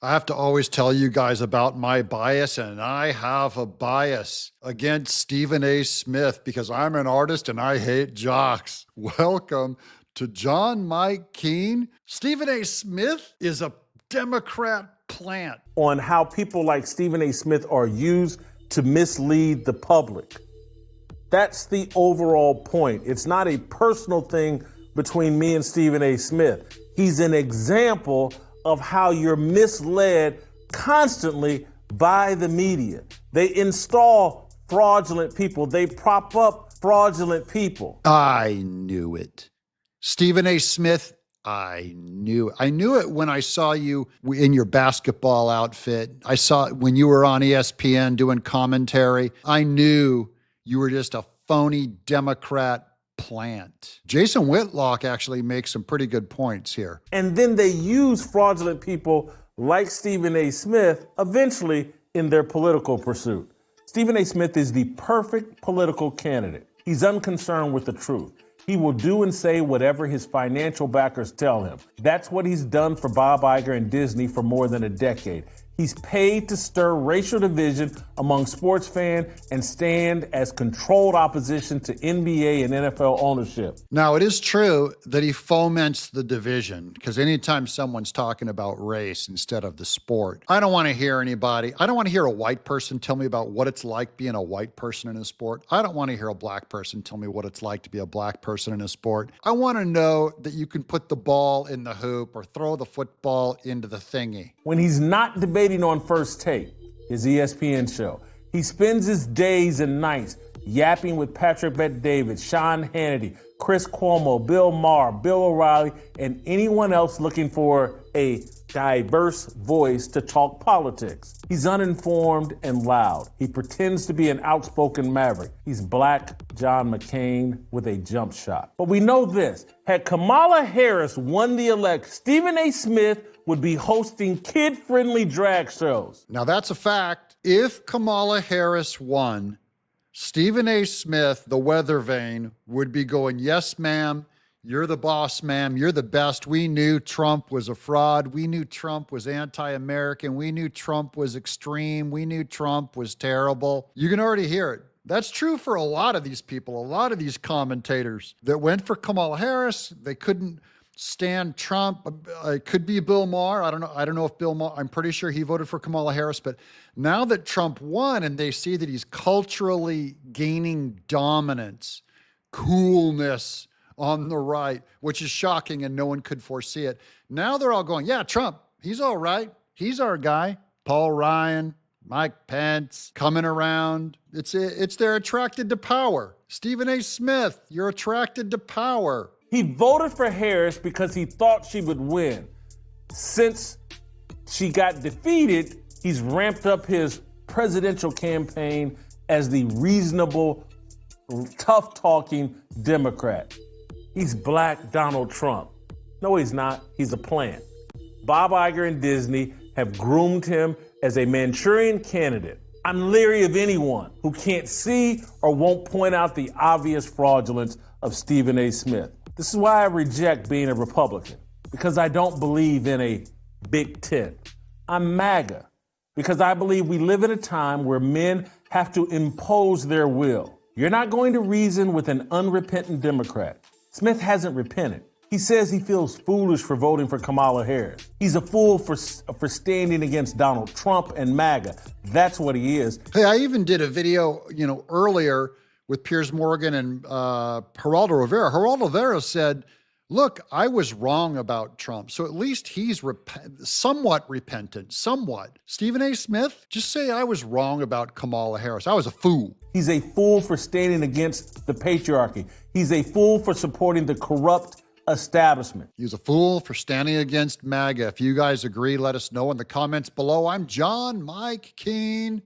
I have to always tell you guys about my bias, and I have a bias against Stephen A. Smith because I'm an artist and I hate jocks. Welcome to John Mike Keene. Stephen A. Smith is a Democrat plant. On how people like Stephen A. Smith are used to mislead the public. That's the overall point. It's not a personal thing between me and Stephen A. Smith. He's an example of how you're misled constantly by the media. They install fraudulent people. They prop up fraudulent people. I knew it. Stephen A. Smith, I knew it when I saw you in your basketball outfit. I saw it when you were on ESPN doing commentary. I knew you were just a phony Democrat plant. Jason Whitlock actually makes some pretty good points here. And then they use fraudulent people like Stephen A. Smith eventually in their political pursuit. Stephen A. Smith is the perfect political candidate. He's unconcerned with the truth. He will do and say whatever his financial backers tell him. That's what he's done for Bob Iger and Disney for more than a decade. He's paid to stir racial division among sports fans and stand as controlled opposition to NBA and NFL ownership. Now, it is true that he foments the division because anytime someone's talking about race instead of the sport, I don't want to hear a white person tell me about what it's like being a white person in a sport. I don't want to hear a black person tell me what it's like to be a black person in a sport. I want to know that you can put the ball in the hoop or throw the football into the thingy. When he's not debating on First Take, his ESPN show, he spends his days and nights yapping with Patrick Bet-David, Sean Hannity, Chris Cuomo, Bill Maher, Bill O'Reilly, and anyone else looking for a diverse voice to talk politics. He's uninformed and loud. He pretends to be an outspoken maverick. He's Black John McCain with a jump shot. But we know this, had Kamala Harris won the election, Stephen A. Smith would be hosting kid-friendly drag shows. Now that's a fact. If Kamala Harris won, Stephen A. Smith, the weather vane, would be going, yes, ma'am, you're the boss, ma'am, you're the best. We knew Trump was a fraud. We knew Trump was anti-American. We knew Trump was extreme. We knew Trump was terrible. You can already hear it. That's true for a lot of these people, a lot of these commentators that went for Kamala Harris. They couldn't stand Trump. It could be Bill Maher. I don't know if Bill Maher, I'm pretty sure he voted for Kamala Harris, but now that Trump won and they see that he's culturally gaining dominance, coolness on the right, which is shocking and no one could foresee it. Now they're all going, yeah, Trump, he's all right. He's our guy. Paul Ryan, Mike Pence coming around. It's they're attracted to power. Stephen A. Smith, you're attracted to power. He voted for Harris because he thought she would win. Since she got defeated, he's ramped up his presidential campaign as the reasonable, tough-talking Democrat. He's Black Donald Trump. No, he's not. He's a plant. Bob Iger and Disney have groomed him as a Manchurian candidate. I'm leery of anyone who can't see or won't point out the obvious fraudulence of Stephen A. Smith. This is why I reject being a Republican, because I don't believe in a big tent. I'm MAGA, because I believe we live in a time where men have to impose their will. You're not going to reason with an unrepentant Democrat. Smith hasn't repented. He says he feels foolish for voting for Kamala Harris. He's a fool for standing against Donald Trump and MAGA. That's what he is. Hey, I even did a video, earlier with Piers Morgan and Geraldo Rivera. Geraldo Rivera said, look, I was wrong about Trump. So at least he's somewhat repentant, somewhat. Stephen A. Smith, just say I was wrong about Kamala Harris. I was a fool. He's a fool for standing against the patriarchy. He's a fool for supporting the corrupt establishment. He's a fool for standing against MAGA. If you guys agree, let us know in the comments below. I'm John Mike Keene.